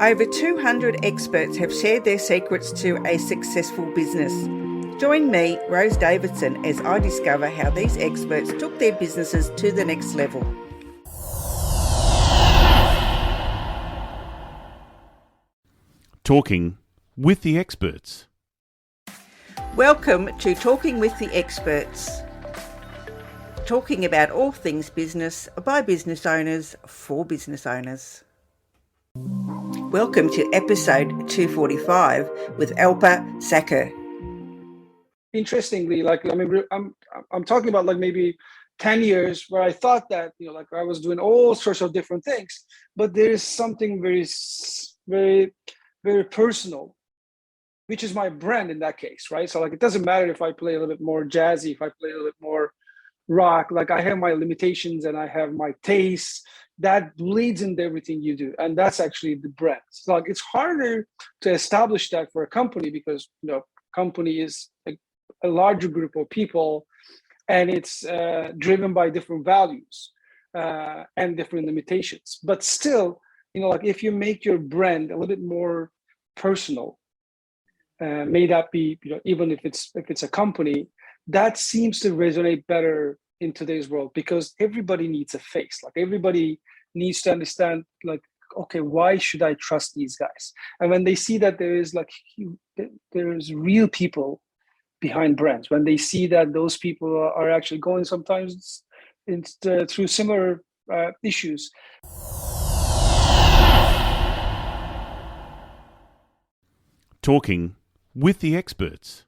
Over 200 experts have shared their secrets to a successful business. Join me, Rose Davidson, as I discover how these experts took their businesses to the next level. Talking with the experts. Welcome to Talking with the Experts. Talking about all things business by business owners for business owners. Welcome to episode 245 with Alper Cakir. Interestingly, I'm talking about maybe 10 years where I thought that I was doing all sorts of different things, but there is something very, very, very personal, which is my brand in that case, right? So it doesn't matter if I play a little bit more jazzy, if I play a little bit more rock. I have my limitations and I have my tastes that bleeds into everything you do, and that's actually the brand. So it's harder to establish that for a company because company is a larger group of people, and it's driven by different values and different limitations. But still, if you make your brand a little bit more personal, may that be even if it's a company, that seems to resonate better in today's world because everybody needs a face. Everybody needs to understand okay, why should I trust these guys? And when they see that there's real people behind brands, when they see that those people are actually going sometimes through similar issues. Talking with the experts.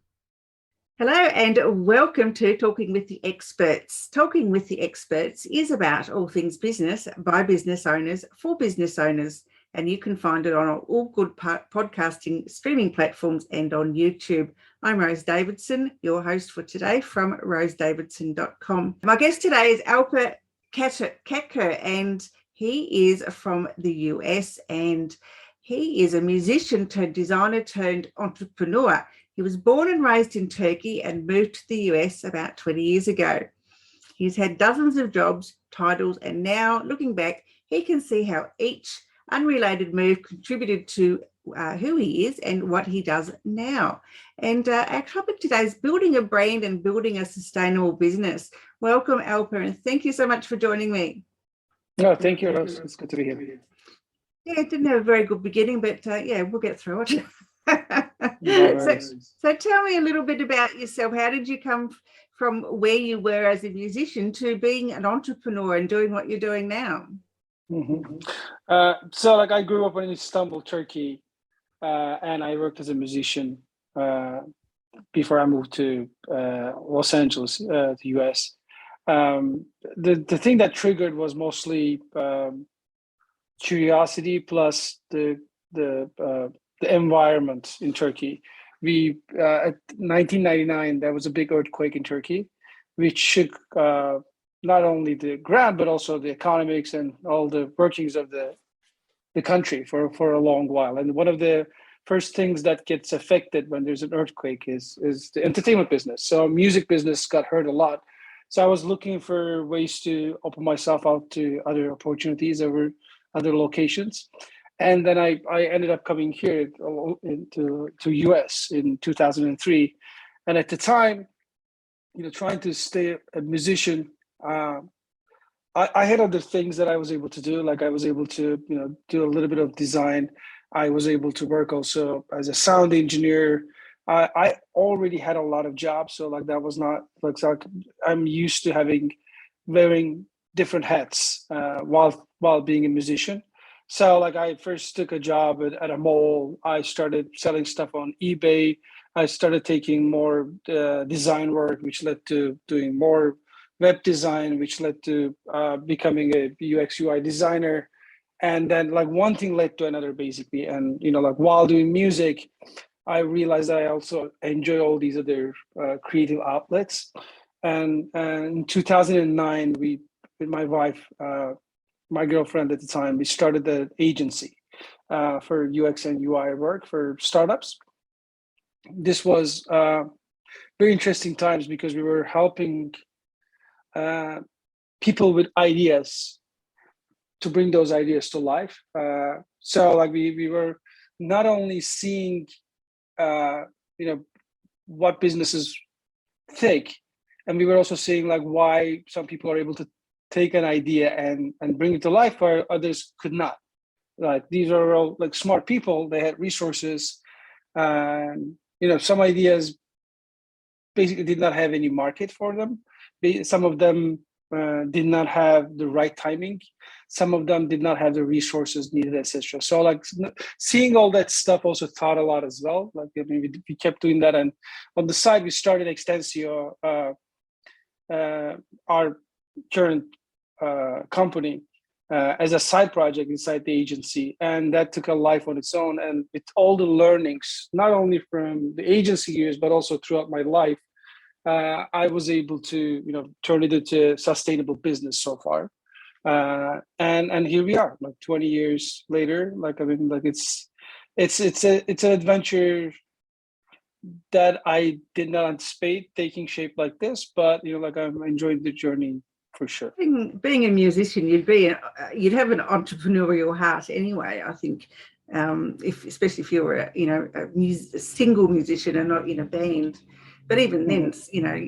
Hello and welcome to Talking with the Experts. Talking with the Experts is about all things business by business owners for business owners, and you can find it on all good podcasting streaming platforms and on YouTube. I'm Rose Davidson, your host for today from rosedavidson.com. My guest today is Alper Cakir, and he is from the US, and he is a musician turned designer turned entrepreneur. He was born and raised in Turkey and moved to the US about 20 years ago. He's had dozens of jobs, titles, and now, looking back, he can see how each unrelated move contributed to who he is and what he does now. And our topic today is building a brand and building a sustainable business. Welcome, Alper, and thank you so much for joining me. No, thank you, Rose. It's good to be here. Yeah, it didn't have a very good beginning, but we'll get through it. So tell me a little bit about yourself. How did you come from where you were as a musician to being an entrepreneur and doing what you're doing now? Mm-hmm. I grew up in Istanbul, Turkey, and I worked as a musician before I moved to Los Angeles, the US. The thing that triggered was mostly curiosity plus the environment in Turkey. We at 1999, there was a big earthquake in Turkey, which shook not only the ground but also the economics and all the workings of the country for a long while. And one of the first things that gets affected when there's an earthquake is the entertainment business. So music business got hurt a lot. So I was looking for ways to open myself out to other opportunities over other locations. And then I ended up coming here to US in 2003. And at the time, trying to stay a musician, I had other things that I was able to do. I was able to, do a little bit of design. I was able to work also as a sound engineer. I already had a lot of jobs. So that was not I'm used to wearing different hats while being a musician. So I first took a job at a mall. I started selling stuff on eBay. I started taking more design work, which led to doing more web design, which led to becoming a UX UI designer. And then one thing led to another basically. And, while doing music, I realized I also enjoy all these other creative outlets. And in 2009, with my wife, my girlfriend at the time, we started the agency for UX and UI work for startups. This was very interesting times because we were helping people with ideas to bring those ideas to life. So like we were not only seeing what businesses think, and we were also seeing like why some people are able to take an idea and bring it to life where others could not. Like these are all like smart people, they had resources, and some ideas basically did not have any market for them. Some of them did not have the right timing. Some of them did not have the resources needed, etc. So like seeing all that stuff also taught a lot as well. Like I mean, we kept doing that, and on the side we started Extensio, our current company, as a side project inside the agency, and that took a life on its own. And with all the learnings, not only from the agency years but also throughout my life, I was able to turn it into a sustainable business so far. And here we are, like 20 years later. Like I mean, like it's an adventure that I did not anticipate taking shape like this, but like I'm enjoying the journey for sure. Being a musician, you'd have an entrepreneurial heart anyway. I think, especially if you're a single musician and not in a band. But even then,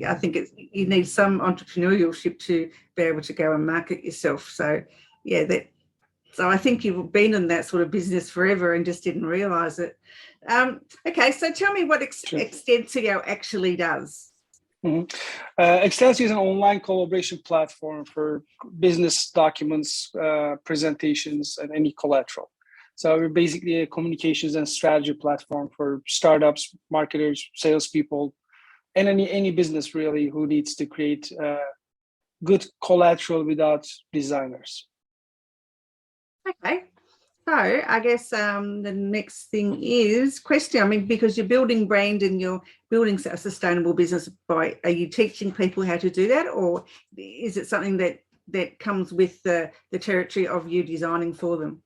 I think you need some entrepreneurship to be able to go and market yourself. So, yeah, so I think you've been in that sort of business forever and just didn't realise it. Okay, so tell me what Extensio actually does. Extensio is an online collaboration platform for business documents, presentations, and any collateral. So we're basically a communications and strategy platform for startups, marketers, salespeople, and any business really who needs to create good collateral without designers. Okay, so I guess the next thing is question. I mean, because you're building brand and you're building a sustainable business, are you teaching people how to do that, or is it something that comes with the territory of you designing for them?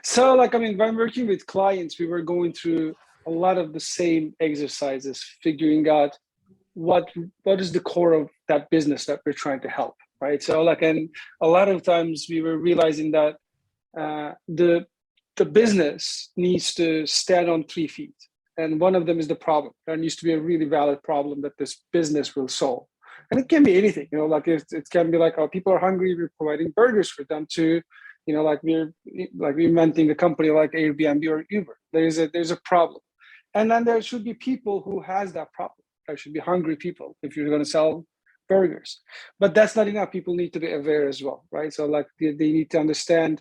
So, like, I mean, when working with clients, we were going through a lot of the same exercises, figuring out what is the core of that business that we're trying to help, right? So, like, and a lot of times we were realizing that the business needs to stand on 3 feet, and one of them is the problem. There needs to be a really valid problem that this business will solve, and it can be anything. Like it can be like, oh, people are hungry, we're providing burgers for them to. Like we're inventing a company like Airbnb or Uber. There's a problem, and then there should be people who has that problem. There should be hungry people if you're going to sell burgers. But that's not enough. People need to be aware as well, right? So like they need to understand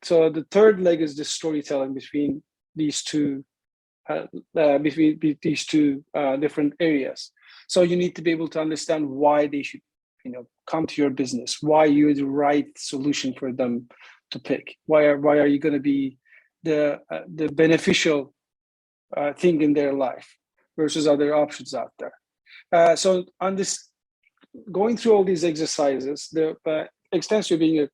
so the third leg is the storytelling between these two different areas. So you need to be able to understand why they should come to your business, why you're the right solution for them to pick. Why are you going to be the beneficial thing in their life versus other options out there. So on this, going through all these exercises, the Extensio being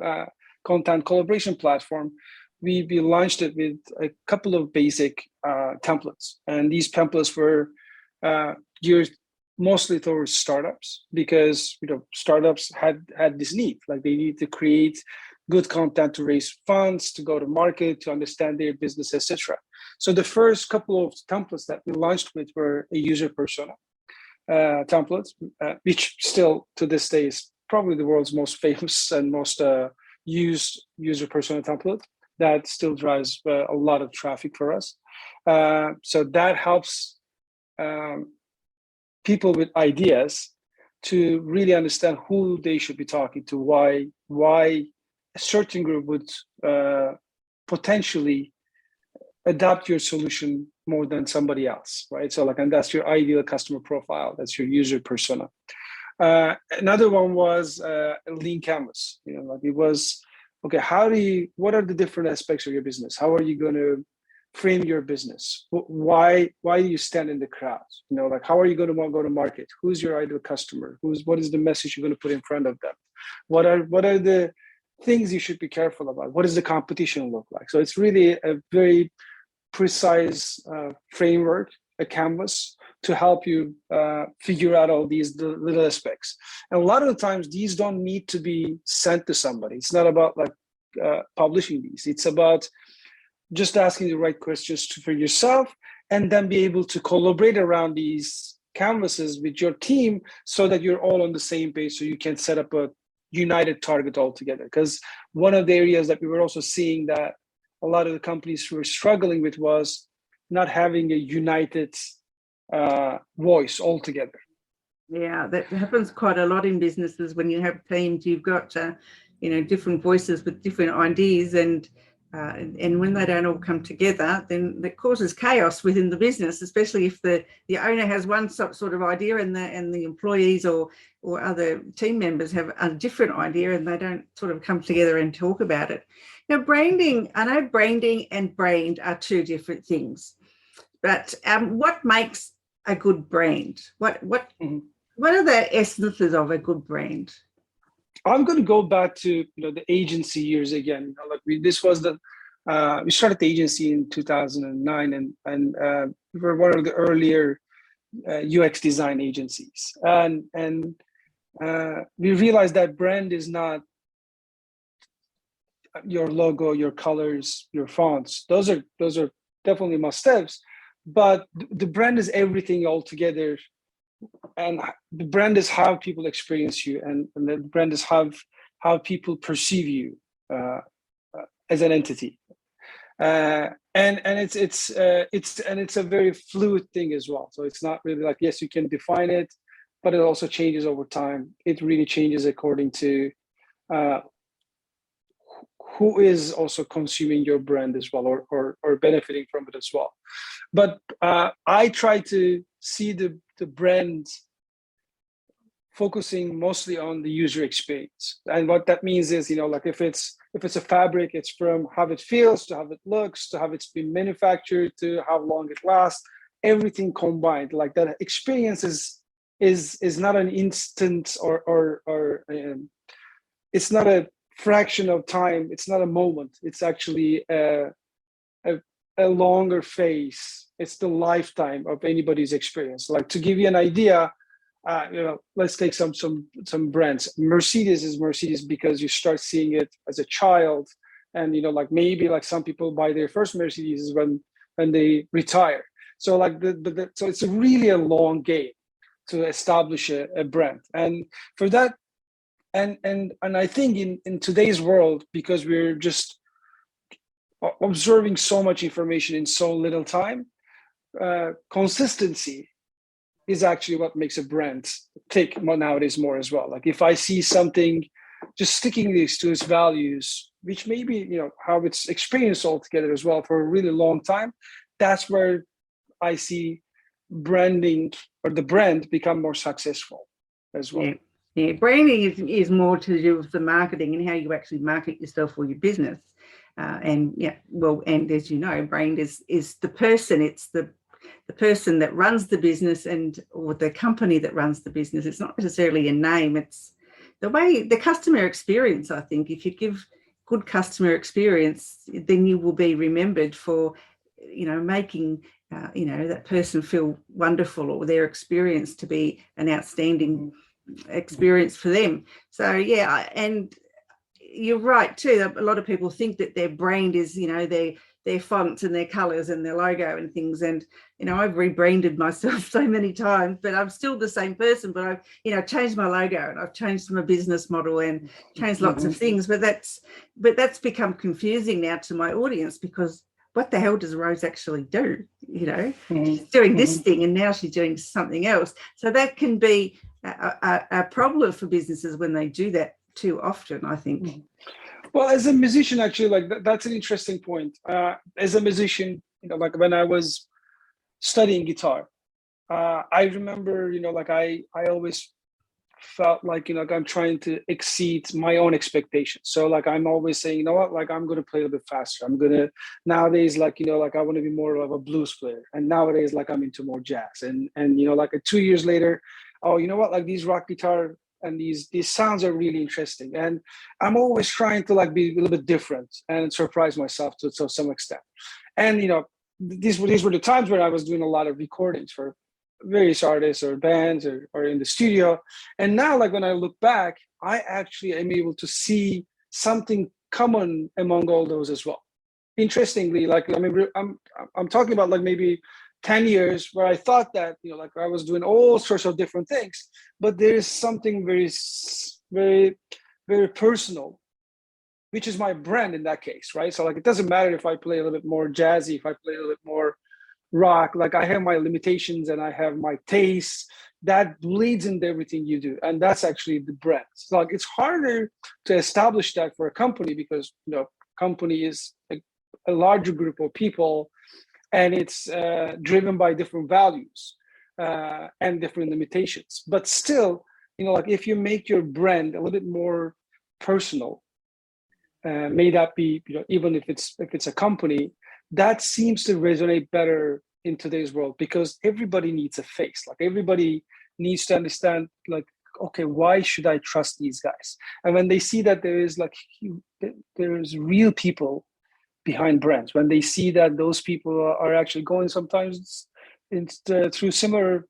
a content collaboration platform, we launched it with a couple of basic templates, and these templates were geared mostly towards startups, because startups had this need, like they need to create good content to raise funds, to go to market, to understand their business, etc. So the first couple of templates that we launched with were a user persona template, which still to this day is probably the world's most famous and most used user persona template that still drives a lot of traffic for us. So that helps people with ideas to really understand who they should be talking to, why a certain group would potentially adopt your solution more than somebody else, right? So like, and that's your ideal customer profile, that's your user persona. Another one was a lean canvas. Like it was, okay, what are the different aspects of your business? How are you going to frame your business? Why do you stand in the crowd? Like how are you going to go to market? Who's your ideal customer? What is the message you're going to put in front of them? What are the things you should be careful about? What does the competition look like? So it's really a very precise framework, a canvas to help you figure out all these little aspects. And a lot of the times these don't need to be sent to somebody. It's not about like publishing these. It's about just asking the right questions for yourself, and then be able to collaborate around these canvases with your team so that you're all on the same page, so you can set up a united target altogether. Because one of the areas that we were also seeing that a lot of the companies were struggling with was not having a united voice altogether. Yeah, that happens quite a lot in businesses. When you have teams, you've got different voices with different ideas, and when they don't all come together, then that causes chaos within the business, especially if the owner has one sort of idea and the employees or other team members have a different idea, and they don't sort of come together and talk about it. Now, branding, I know branding and brand are two different things, but what makes a good brand? What are the essences of a good brand? I'm going to go back to the agency years again. This was we started the agency in 2009, and we were one of the earlier UX design agencies, and we realized that brand is not your logo, your colors, your fonts. Those are definitely must-haves, but the brand is everything altogether. And the brand is how people experience you, and the brand is how people perceive you as an entity. And it's a very fluid thing as well. So it's not really like, yes, you can define it, but it also changes over time. It really changes according to who is also consuming your brand as well, or benefiting from it as well. But I try to see the brand focusing mostly on the user experience. And what that means is, like if it's a fabric, it's from how it feels to how it looks to how it's been manufactured to how long it lasts, everything combined. Like that experience is not an instant or it's not a fraction of time. It's not a moment. It's actually a longer phase. It's the lifetime of anybody's experience. Like, to give you an idea, let's take some brands. Mercedes is Mercedes because you start seeing it as a child, and like maybe like some people buy their first Mercedes when they retire. So like so it's really a long game to establish a brand, and for that, and I think in today's world, because we're just observing so much information in so little time, consistency is actually what makes a brand tick nowadays more as well. Like if I see something, just sticking this to its values, which maybe how it's experienced altogether as well for a really long time, that's where I see branding or the brand become more successful as well. Yeah. Branding is more to do with the marketing and how you actually market yourself or your business. And as you know, brand is the person. It's the person that runs the business or the company that runs the business. It's not necessarily a name. It's the customer experience. I think if you give good customer experience, then you will be remembered for, making, that person feel wonderful, or their experience to be an outstanding experience for them. So, yeah, and you're right too. A lot of people think that their brand is, their fonts and their colors and their logo and things. And, I've rebranded myself so many times, but I'm still the same person, but I've, changed my logo and I've changed my business model and changed lots of things, but that's become confusing now to my audience, because what the hell does Rose actually do? She's doing this thing and now she's doing something else. So that can be a problem for businesses when they do that too often, I think. Well, as a musician, actually, that's an interesting point. As a musician, like when I was studying guitar, I remember, I always felt like, I'm trying to exceed my own expectations. So like, I'm always saying, I'm going to play a little bit faster. Nowadays, I want to be more of a blues player. And nowadays, I'm into more jazz. And 2 years later, these rock guitar and these sounds are really interesting. And I'm always trying to be a little bit different and surprise myself to some extent. And, these were the times where I was doing a lot of recordings for various artists or bands or in the studio. And now, when I look back, I actually am able to see something common among all those as well. Interestingly, like I mean, I'm talking about like maybe 10 years where I thought that, you know, like I was doing all sorts of different things, but there is something very, very personal, which is my brand in that case, right? So like, it doesn't matter if I play a little bit more jazzy, if I play a little bit more rock, like I have my limitations and I have my tastes that bleeds into everything you do. And that's actually the brand. So like, it's harder to establish that for a company because, you know, company is a larger group of people, and it's driven by different values and different limitations. But still, you know, like if you make your brand a little bit more personal, may that be, you know, even if it's a company, that seems to resonate better in today's world because everybody needs a face. Like everybody needs to understand, like, okay, why should I trust these guys? And when they see that there's real people behind brands, when they see that those people are actually going sometimes through similar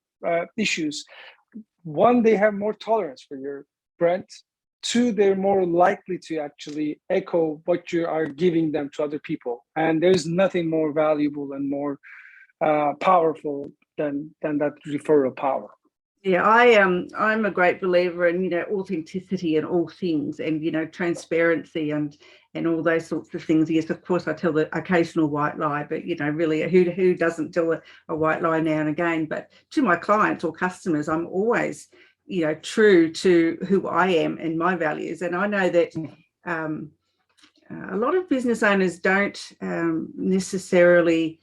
issues, one, they have more tolerance for your brand. Two, they're more likely to actually echo what you are giving them to other people. And there's nothing more valuable and more powerful than that referral power. Yeah, I'm a great believer in, you know, authenticity in all things, and, you know, transparency and all those sorts of things. Yes, of course, I tell the occasional white lie, but, you know, really, who doesn't tell a white lie now and again? But to my clients or customers, I'm always, you know, true to who I am and my values. And I know that a lot of business owners don't necessarily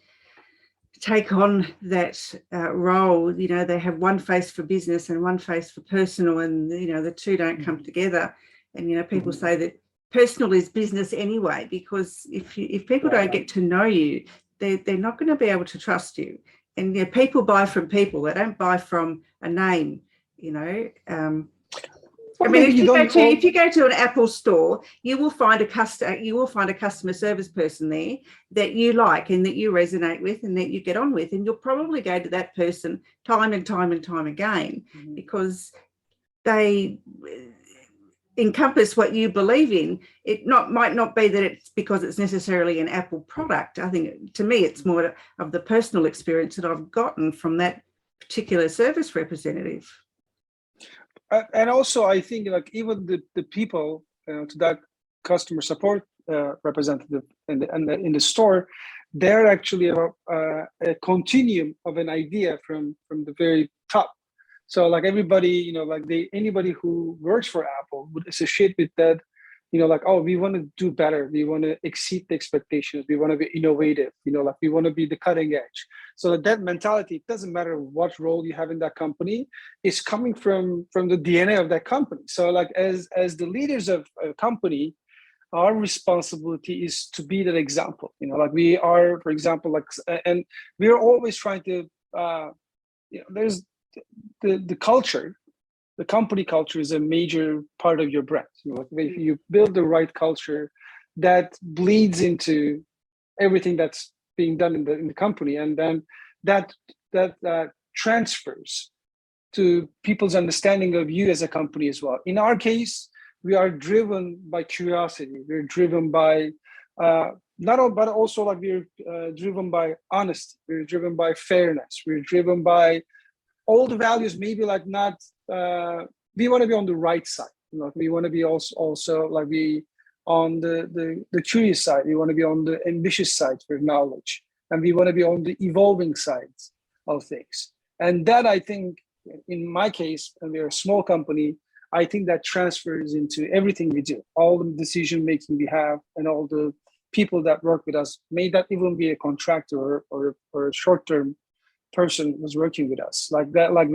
take on that role. You know, they have one face for business and one face for personal, and, you know, the two don't come together. And, you know, people say that personal is business anyway, because if people don't get to know you, they're not going to be able to trust you. And, you know, people buy from people, they don't buy from a name, you know. I mean, if you go to an Apple store, you will find a customer service person there that you like and that you resonate with and that you get on with, and you'll probably go to that person time and time and time again because they encompass what you believe in. It might not be that it's because it's necessarily an Apple product. I think, to me, it's more of the personal experience that I've gotten from that particular service representative. And also, I think, like, even the people, to that customer support representative in the store, they're actually a continuum of an idea from the very top. So, like, everybody, you know, like anybody who works for Apple would associate with that, you know, like, oh, we want to do better, we want to exceed the expectations, we want to be innovative, you know, like we want to be the cutting edge. So that mentality, it doesn't matter what role you have in that company, is coming from the DNA of that company. So, like, as the leaders of a company, our responsibility is to be that example. You know, like we are, for example, like, and we are always trying to, you know, there's the culture. The company culture is a major part of your brand. You know, if you build the right culture, that bleeds into everything that's being done in the company, and then that transfers to people's understanding of you as a company as well. In our case, we are driven by curiosity. We're driven by but also, like, we're driven by honesty. We're driven by fairness. We're driven by all the values. Maybe, like, not. We want to be on the right side. You know, we want to be also like we on the curious side. We want to be on the ambitious side for knowledge, and we want to be on the evolving sides of things. And that, I think, in my case, and we're a small company, I think that transfers into everything we do, all the decision making we have, and all the people that work with us. May that even be a contractor or a short term person who's working with us, like that. Like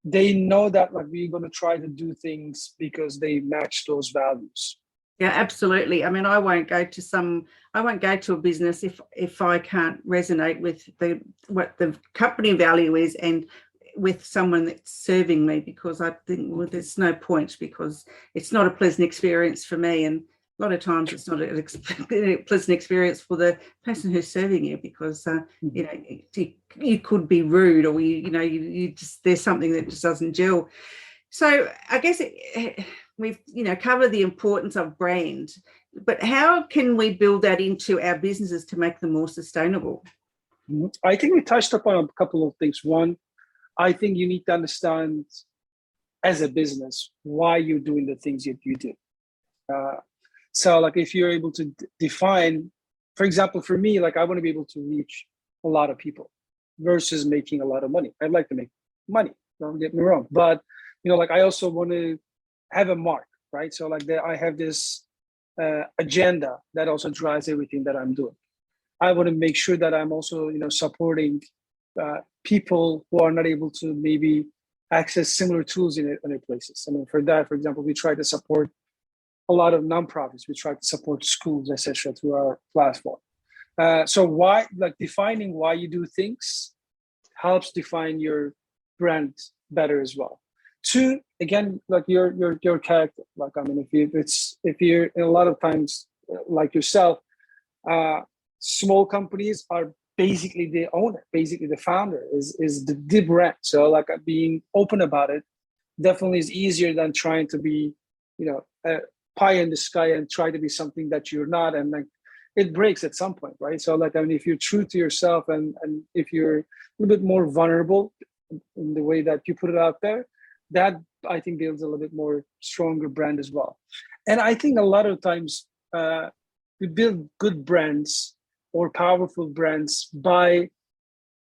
they know that, like, we're going to try to do things because they match those values. Yeah, absolutely. I mean, I won't go to a business if I can't resonate with what the company value is and with someone that's serving me, because I think, well, there's no point, because it's not a pleasant experience for me, and a lot of times it's not a pleasant experience for the person who's serving you, because you know, you could be rude, or you just, there's something that just doesn't gel. So I guess we've, you know, covered the importance of brand but how can we build that into our businesses to make them more sustainable? I think we touched upon a couple of things. One, I think you need to understand as a business why you're doing the things that you do. So like if you're able to define, for example, for me, like I want to be able to reach a lot of people versus making a lot of money. I'd like to make money, don't get me wrong. But, like I also want to have a mark, right? So like I have this agenda that also drives everything that I'm doing. I want to make sure that I'm also, supporting people who are not able to maybe access similar tools in other places. I mean, for that, for example, we try to support a lot of nonprofits. We try to support schools, etc., through our platform. So why, like defining why you do things helps define your brand better as well. Two, again, like your character. Like, I mean, if you're a lot of times like yourself, small companies are basically the owner, basically the founder is the brand. So like being open about it definitely is easier than trying to be, a pie in the sky and try to be something that you're not. And like it breaks at some point, right? So like, I mean, if you're true to yourself and if you're a little bit more vulnerable in the way that you put it out there, that I think builds a little bit more stronger brand as well. And I think a lot of times we build good brands or powerful brands by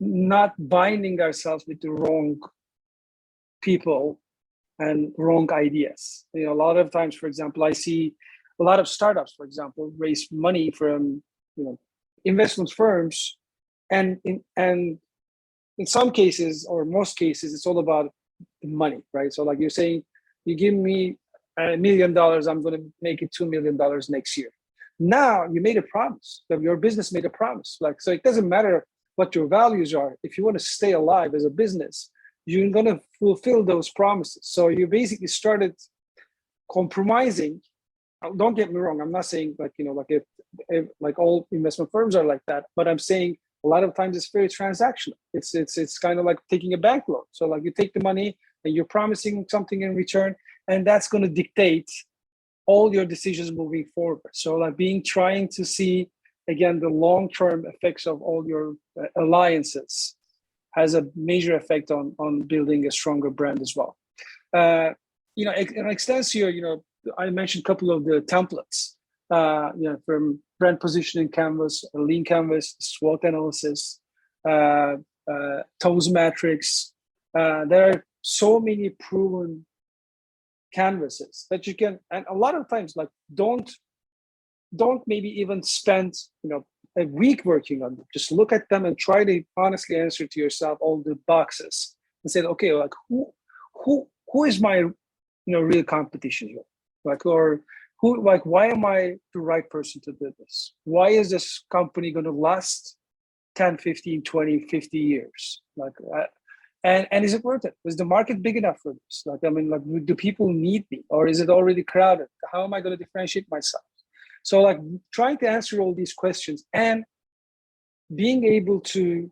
not binding ourselves with the wrong people and wrong ideas. A lot of times, for example, I see a lot of startups, for example, raise money from investment firms, and in some cases or most cases, it's all about money, right? So like you're saying, you give me $1 million, I'm going to make it $2 million next year. Now you made a promise. Your business made a promise. Like, so it doesn't matter what your values are. If you want to stay alive as a business, you're going to fulfill those promises. So you basically started compromising. Don't get me wrong. I'm not saying like, like all investment firms are like that, but I'm saying a lot of times it's very transactional. It's kind of like taking a bank loan. So like you take the money and you're promising something in return, and that's going to dictate all your decisions moving forward. So like trying to see again the long-term effects of all your alliances has a major effect on building a stronger brand as well. In Extensio, I mentioned a couple of the templates, from brand positioning canvas, lean canvas, SWOT analysis, TOES matrix. There are so many proven canvases that you can, and a lot of times, like don't maybe even spend a week working on them. Just look at them and try to honestly answer to yourself all the boxes and say, okay, like who is my real competition here? Like, or who, like, why am I the right person to do this? Why is this company going to last 10, 15, 20, 50 years? Like, and is it worth it? Is the market big enough for this? Like, I mean, like, do people need me, or is it already crowded? How am I going to differentiate myself? So like trying to answer all these questions and being able to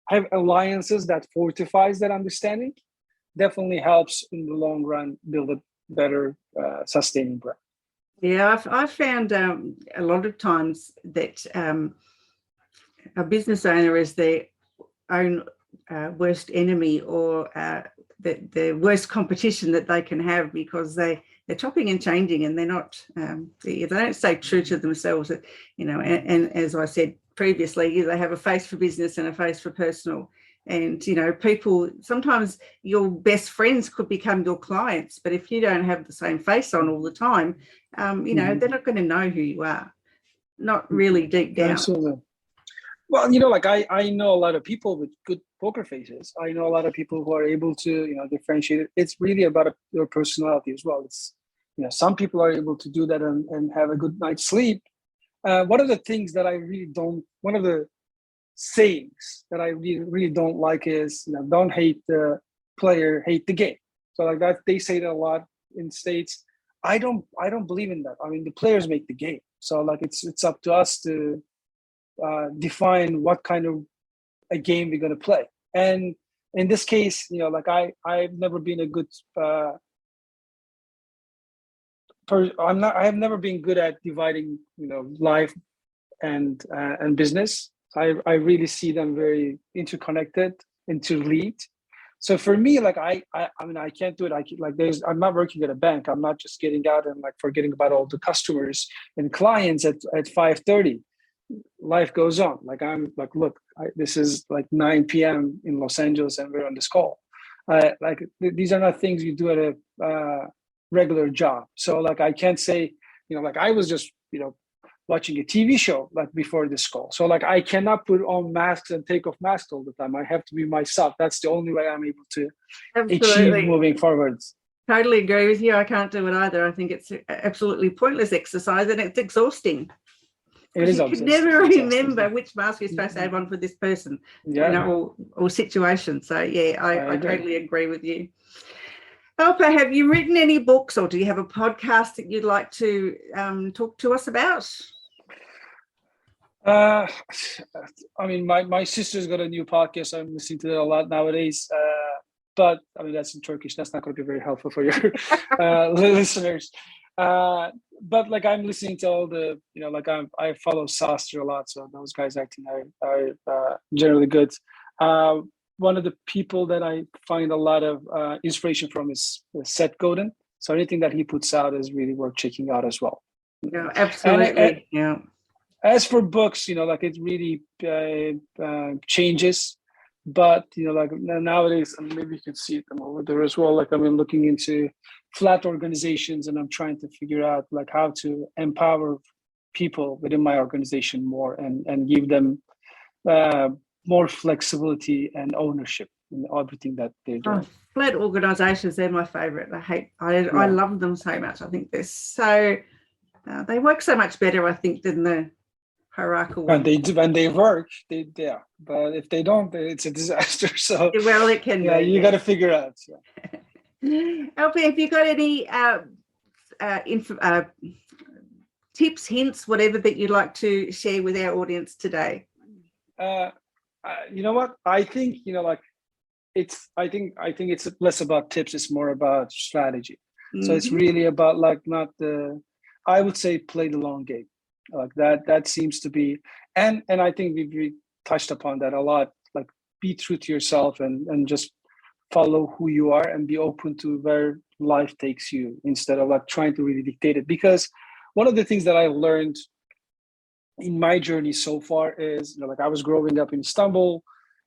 have alliances that fortifies that understanding definitely helps in the long run build a better sustaining brand. Yeah, I've found a lot of times that a business owner is their own worst enemy, or the worst competition that they can have, because they're chopping and changing, and they're not they don't stay true to themselves, and as I said previously, they have a face for business and a face for personal. And people, sometimes your best friends could become your clients, but if you don't have the same face on all the time, they're not going to know who you are, not really deep down. Absolutely. Well, like I know a lot of people with good poker faces. I know a lot of people who are able to, differentiate it. It's really about your personality as well. It's, some people are able to do that and have a good night's sleep. One of the things that I really don't, one of the sayings that I really don't like is, don't hate the player, hate the game. So like that, they say that a lot in States. I don't believe in that. I mean, the players make the game. So like it's up to us to define what kind of a game we're going to play. And in this case, like I've never been a good I have never been good at dividing, life and business. I really see them very interconnected, interlinked. So for me, like I mean, I can't do it. I'm not working at a bank. I'm not just getting out and like forgetting about all the customers and clients at 5:30. Life goes on. Like I'm like, look, this is like 9 p.m. in Los Angeles, and we're on this call. These are not things you do at a regular job. So like I can't say, like I was just watching a TV show like before this call. So like I cannot put on masks and take off masks all the time. I have to be myself. That's the only way I'm able to achieve moving forwards. Totally agree with you. I can't do it either. I think it's absolutely pointless exercise, and it's exhausting. It is. You can never remember which mask you're supposed to have on for this person, or situation. So yeah, I totally agree with you. Alper, have you written any books, or do you have a podcast that you'd like to talk to us about? I mean, my sister's got a new podcast. I'm listening to it a lot nowadays. But I mean, that's in Turkish. That's not going to be very helpful for your listeners. But like I'm listening to all the, I follow Sastre a lot. So those guys acting are generally good. One of the people that I find a lot of inspiration from is Seth Godin. So anything that he puts out is really worth checking out as well. Yeah, absolutely. Yeah. As for books, it really changes. But, like nowadays, and maybe you can see them over there as well. Like I'm looking into flat organizations, and I'm trying to figure out like how to empower people within my organization more and give them more flexibility and ownership in everything that they're doing. Flat organizations, they're my favorite. I love them so much. I think they're so, they work so much better, I think, than the hierarchical one. When they work, but if they don't, it's a disaster. So well, it can be. You got to figure out. Alper, have you got any tips, hints, whatever that you'd like to share with our audience today? You know what? I think I think it's less about tips. It's more about strategy. Mm-hmm. So it's really about I would say play the long game. Like that seems to be, and I think we've touched upon that a lot. Like be true to yourself and just follow who you are and be open to where life takes you instead of like trying to really dictate it. Because one of the things that I learned in my journey so far is, I was growing up in Istanbul,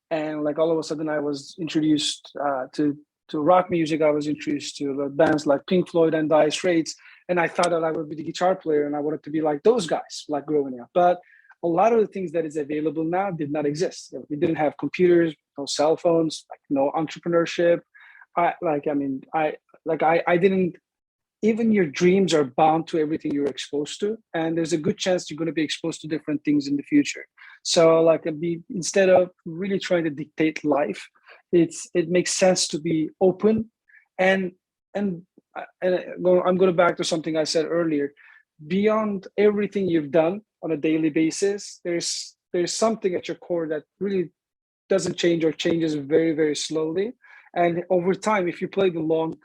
and like all of a sudden I was introduced to rock music. I was introduced to bands like Pink Floyd and Dire Straits. And I thought that I would be the guitar player and I wanted to be like those guys, like growing up. But a lot of the things that is available now did not exist. We didn't have computers, no cell phones, no entrepreneurship. I didn't, even your dreams are bound to everything you're exposed to. And there's a good chance you're going to be exposed to different things in the future. So instead of really trying to dictate life, it makes sense to be open and I'm going back to something I said earlier. Beyond everything you've done on a daily basis, there's something at your core that really doesn't change or changes very, very slowly. And over time, if you play the long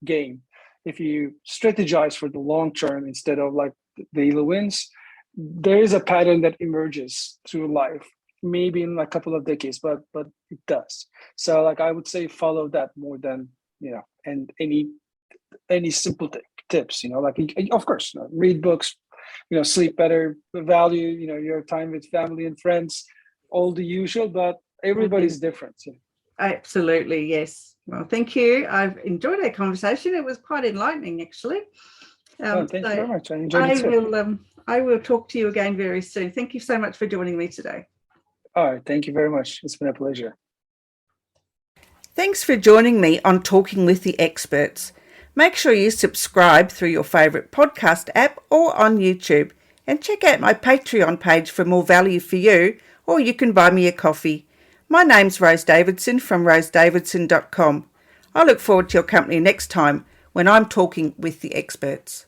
game, if you strategize for the long term instead of like daily wins, there is a pattern that emerges through life, maybe in a couple of decades, but it does. So I would say follow that more than, and any simple tips, of course, read books, sleep better, value, your time with family and friends, all the usual, but everybody's different. Absolutely, yes. Well, thank you. I've enjoyed our conversation. It was quite enlightening, actually. Thank you very much. I enjoyed it too. I will talk to you again very soon. Thank you so much for joining me today. All right. Thank you very much. It's been a pleasure. Thanks for joining me on Talking with the Experts. Make sure you subscribe through your favourite podcast app or on YouTube, and check out my Patreon page for more value for you, or you can buy me a coffee. My name's Rose Davidson from rosedavidson.com. I look forward to your company next time when I'm talking with the experts.